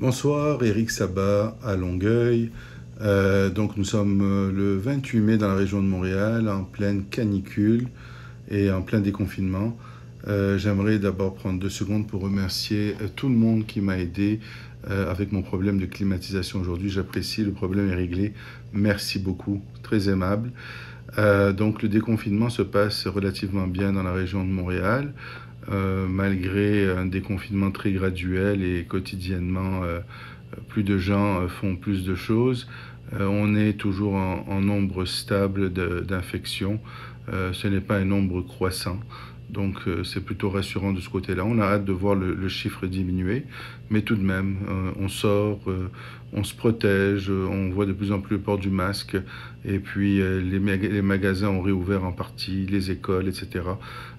Bonsoir, Eric Sabat à Longueuil. Donc nous sommes le 28 mai dans la région de Montréal, en pleine canicule et en plein déconfinement. J'aimerais d'abord prendre 2 secondes pour remercier tout le monde qui m'a aidé avec mon problème de climatisation aujourd'hui. J'apprécie, le problème est réglé. Merci beaucoup, très aimable. Donc le déconfinement se passe relativement bien dans la région de Montréal. Malgré un déconfinement très graduel et quotidiennement, plus de gens font plus de choses. On est toujours en nombre stable d'infections. Ce n'est pas un nombre croissant. Donc c'est plutôt rassurant de ce côté-là. On a hâte de voir le chiffre diminuer, mais tout de même, on sort, on se protège, on voit de plus en plus le port du masque, et puis les magasins ont réouvert en partie, les écoles, etc.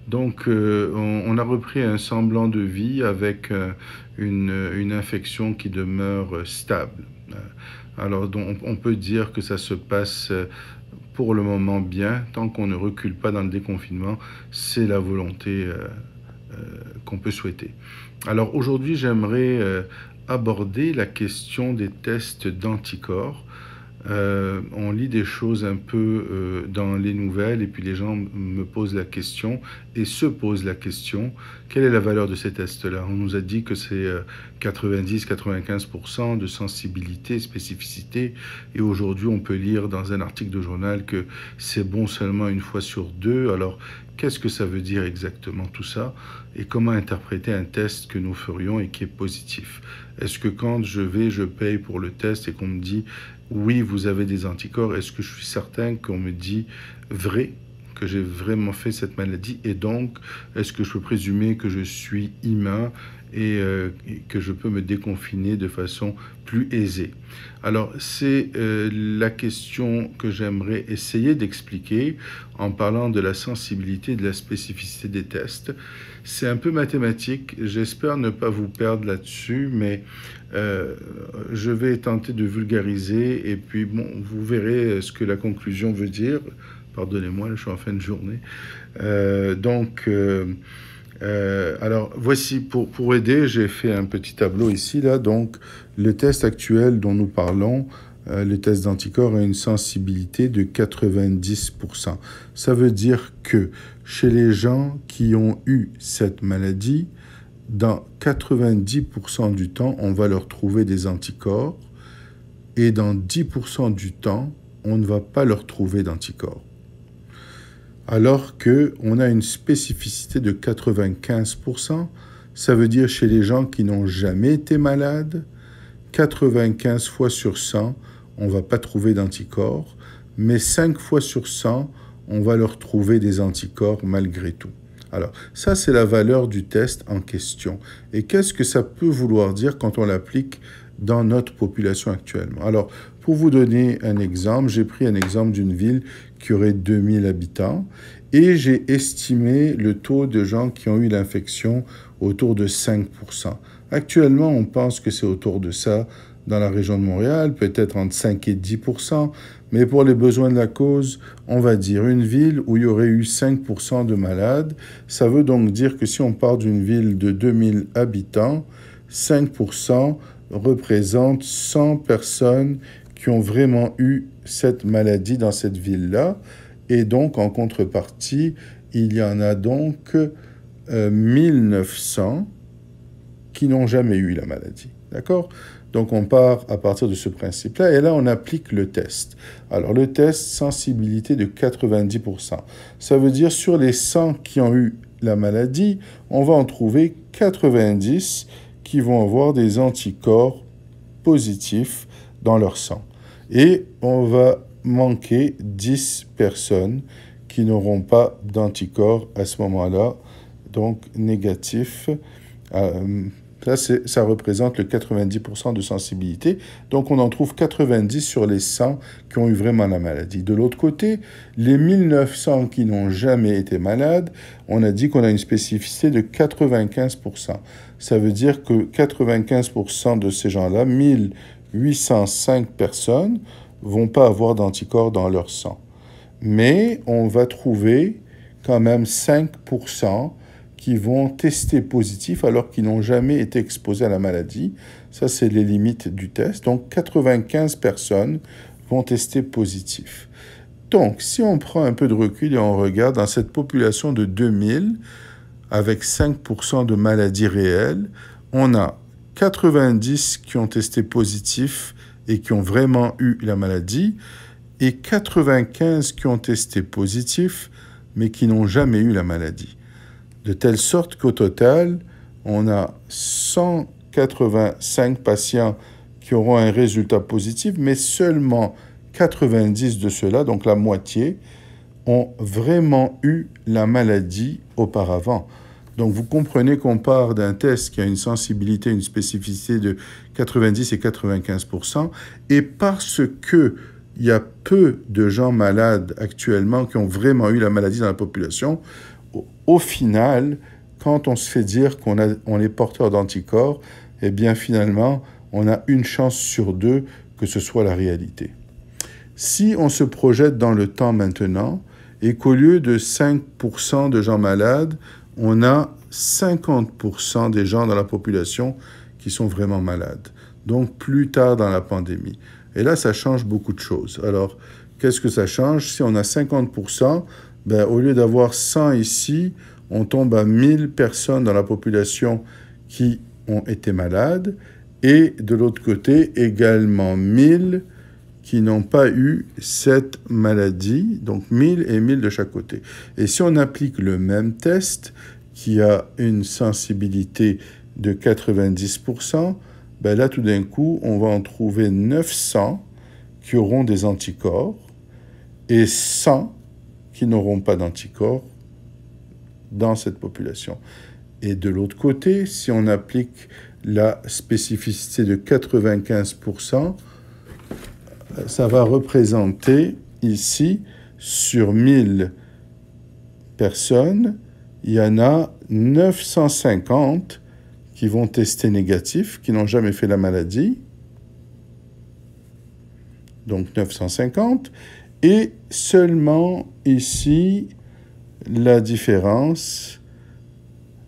Donc on a repris un semblant de vie avec une infection qui demeure stable. Alors donc, on peut dire que ça se passe pour le moment bien, tant qu'on ne recule pas dans le déconfinement, c'est la volonté qu'on peut souhaiter. Alors aujourd'hui, j'aimerais aborder la question des tests d'anticorps. On lit des choses un peu dans les nouvelles et puis les gens me posent la question et se posent la question, quelle est la valeur de ces tests-là? On nous a dit que c'est 90-95% de sensibilité, spécificité, et aujourd'hui on peut lire dans un article de journal que c'est bon seulement une fois sur deux. Alors qu'est-ce que ça veut dire exactement tout ça et comment interpréter un test que nous ferions et qui est positif? Est-ce que quand je paye pour le test et qu'on me dit oui, vous avez des anticorps, est-ce que je suis certain qu'on me dit vrai, que j'ai vraiment fait cette maladie, et donc est-ce que je peux présumer que je suis immun et que je peux me déconfiner de façon plus aisée? Alors c'est la question que j'aimerais essayer d'expliquer en parlant de la sensibilité et de la spécificité des tests. C'est un peu mathématique, j'espère ne pas vous perdre là-dessus, mais je vais tenter de vulgariser et puis bon, vous verrez ce que la conclusion veut dire. Pardonnez-moi, je suis en fin de journée. Alors voici, pour aider, j'ai fait un petit tableau ici, là. Donc le test actuel dont nous parlons, le test d'anticorps, a une sensibilité de 90%. Ça veut dire que chez les gens qui ont eu cette maladie, dans 90% du temps, on va leur trouver des anticorps et dans 10% du temps, on ne va pas leur trouver d'anticorps. Alors qu'on a une spécificité de 95%, ça veut dire chez les gens qui n'ont jamais été malades, 95 fois sur 100, on ne va pas trouver d'anticorps, mais 5 fois sur 100, on va leur trouver des anticorps malgré tout. Alors, ça, c'est la valeur du test en question. Et qu'est-ce que ça peut vouloir dire quand on l'applique dans notre population actuellement? Alors, pour vous donner un exemple, j'ai pris un exemple d'une ville qui aurait 2000 habitants et j'ai estimé le taux de gens qui ont eu l'infection autour de 5%. Actuellement, on pense que c'est autour de ça dans la région de Montréal, peut-être entre 5 et 10%, mais pour les besoins de la cause, on va dire une ville où il y aurait eu 5% de malades. Ça veut donc dire que si on part d'une ville de 2000 habitants, 5% représente 100 personnes qui ont vraiment eu cette maladie dans cette ville-là. Et donc, en contrepartie, il y en a donc 1900 qui n'ont jamais eu la maladie. D'accord? Donc, on part à partir de ce principe-là, et là, on applique le test. Alors, le test, sensibilité de 90%. Ça veut dire, sur les 100 qui ont eu la maladie, on va en trouver 90 qui vont avoir des anticorps positifs dans leur sang. Et on va manquer 10 personnes qui n'auront pas d'anticorps à ce moment-là, donc négatifs. Ça représente le 90% de sensibilité. Donc, on en trouve 90 sur les 100 qui ont eu vraiment la maladie. De l'autre côté, les 1900 qui n'ont jamais été malades, on a dit qu'on a une spécificité de 95%. Ça veut dire que 95% de ces gens-là, 1805 personnes, vont pas avoir d'anticorps dans leur sang. Mais on va trouver quand même 5% qui vont tester positif alors qu'ils n'ont jamais été exposés à la maladie. Ça, c'est les limites du test. Donc, 95 personnes vont tester positif. Donc, si on prend un peu de recul et on regarde dans cette population de 2000, avec 5% de maladies réelles, on a 90 qui ont testé positif et qui ont vraiment eu la maladie, et 95 qui ont testé positif, mais qui n'ont jamais eu la maladie. De telle sorte qu'au total, on a 185 patients qui auront un résultat positif, mais seulement 90 de ceux-là, donc la moitié, ont vraiment eu la maladie auparavant. Donc vous comprenez qu'on part d'un test qui a une sensibilité, une spécificité de 90 et 95%, et parce que il y a peu de gens malades actuellement qui ont vraiment eu la maladie dans la population, au final, quand on se fait dire qu'on est porteur d'anticorps, eh bien finalement, on a une chance sur deux que ce soit la réalité. Si on se projette dans le temps maintenant, et qu'au lieu de 5% de gens malades, on a 50% des gens dans la population qui sont vraiment malades. Donc plus tard dans la pandémie. Et là, ça change beaucoup de choses. Alors, qu'est-ce que ça change? Si on a 50%, ben, au lieu d'avoir 100 ici, on tombe à 1000 personnes dans la population qui ont été malades. Et de l'autre côté, également 1000 qui n'ont pas eu cette maladie. Donc 1000 et 1000 de chaque côté. Et si on applique le même test, qui a une sensibilité de 90%, ben là, tout d'un coup, on va en trouver 900 qui auront des anticorps et 100 qui n'auront pas d'anticorps dans cette population. Et de l'autre côté, si on applique la spécificité de 95%, ça va représenter ici, sur 1000 personnes, il y en a 950 qui vont tester négatif, qui n'ont jamais fait la maladie. Donc 950. Et seulement ici, la différence,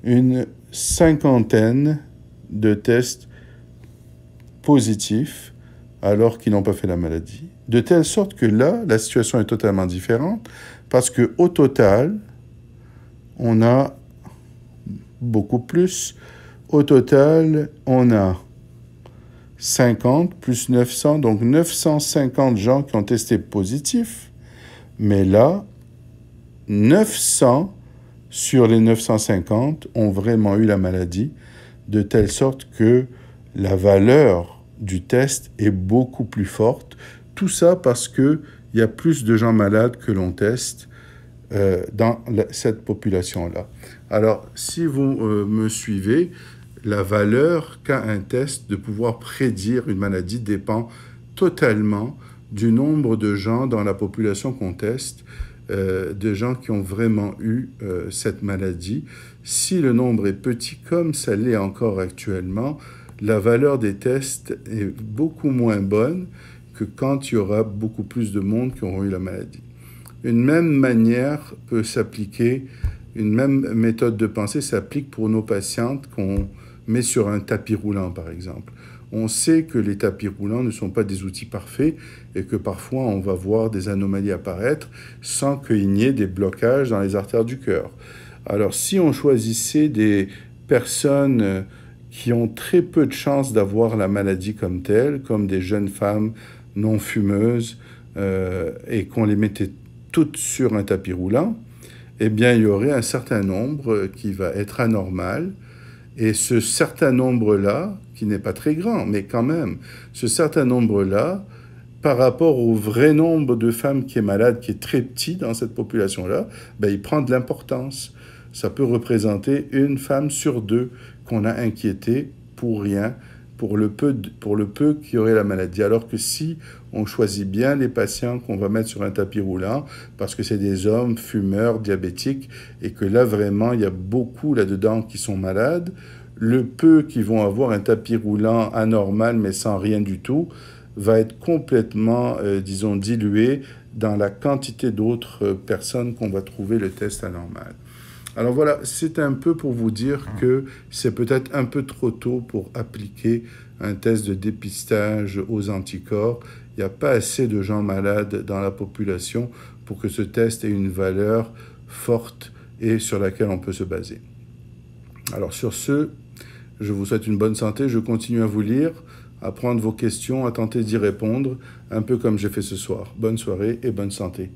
une cinquantaine de tests positifs alors qu'ils n'ont pas fait la maladie. De telle sorte que là, la situation est totalement différente parce qu'au total, on a beaucoup plus. Au total, on a 50 plus 900, donc 950 gens qui ont testé positif. Mais là, 900 sur les 950 ont vraiment eu la maladie, de telle sorte que la valeur du test est beaucoup plus forte. Tout ça parce qu'il y a plus de gens malades que l'on teste dans cette population-là. Alors, si vous me suivez, la valeur qu'a un test de pouvoir prédire une maladie dépend totalement du nombre de gens dans la population qu'on teste, de gens qui ont vraiment eu cette maladie. Si le nombre est petit, comme ça l'est encore actuellement, la valeur des tests est beaucoup moins bonne que quand il y aura beaucoup plus de monde qui auront eu la maladie. Une même manière peut s'appliquer, une même méthode de pensée s'applique pour nos patientes qu'on met sur un tapis roulant, par exemple. On sait que les tapis roulants ne sont pas des outils parfaits et que parfois on va voir des anomalies apparaître sans qu'il n'y ait des blocages dans les artères du cœur. Alors si on choisissait des personnes qui ont très peu de chances d'avoir la maladie comme telle, comme des jeunes femmes non fumeuses, et qu'on les mettait toutes sur un tapis roulant, eh bien il y aurait un certain nombre qui va être anormal. Et ce certain nombre-là, qui n'est pas très grand, mais quand même, ce certain nombre-là, par rapport au vrai nombre de femmes qui est malade, qui est très petit dans cette population-là, ben, il prend de l'importance. Ça peut représenter une femme sur deux qu'on a inquiétée pour rien, pour le peu qui aurait la maladie. Alors que si on choisit bien les patients qu'on va mettre sur un tapis roulant, parce que c'est des hommes fumeurs, diabétiques, et que là vraiment il y a beaucoup là-dedans qui sont malades, le peu qui vont avoir un tapis roulant anormal mais sans rien du tout, va être complètement, disons, dilué dans la quantité d'autres personnes qu'on va trouver le test anormal. Alors voilà, c'est un peu pour vous dire que c'est peut-être un peu trop tôt pour appliquer un test de dépistage aux anticorps. Il n'y a pas assez de gens malades dans la population pour que ce test ait une valeur forte et sur laquelle on peut se baser. Alors sur ce, je vous souhaite une bonne santé. Je continue à vous lire, à prendre vos questions, à tenter d'y répondre, un peu comme j'ai fait ce soir. Bonne soirée et bonne santé.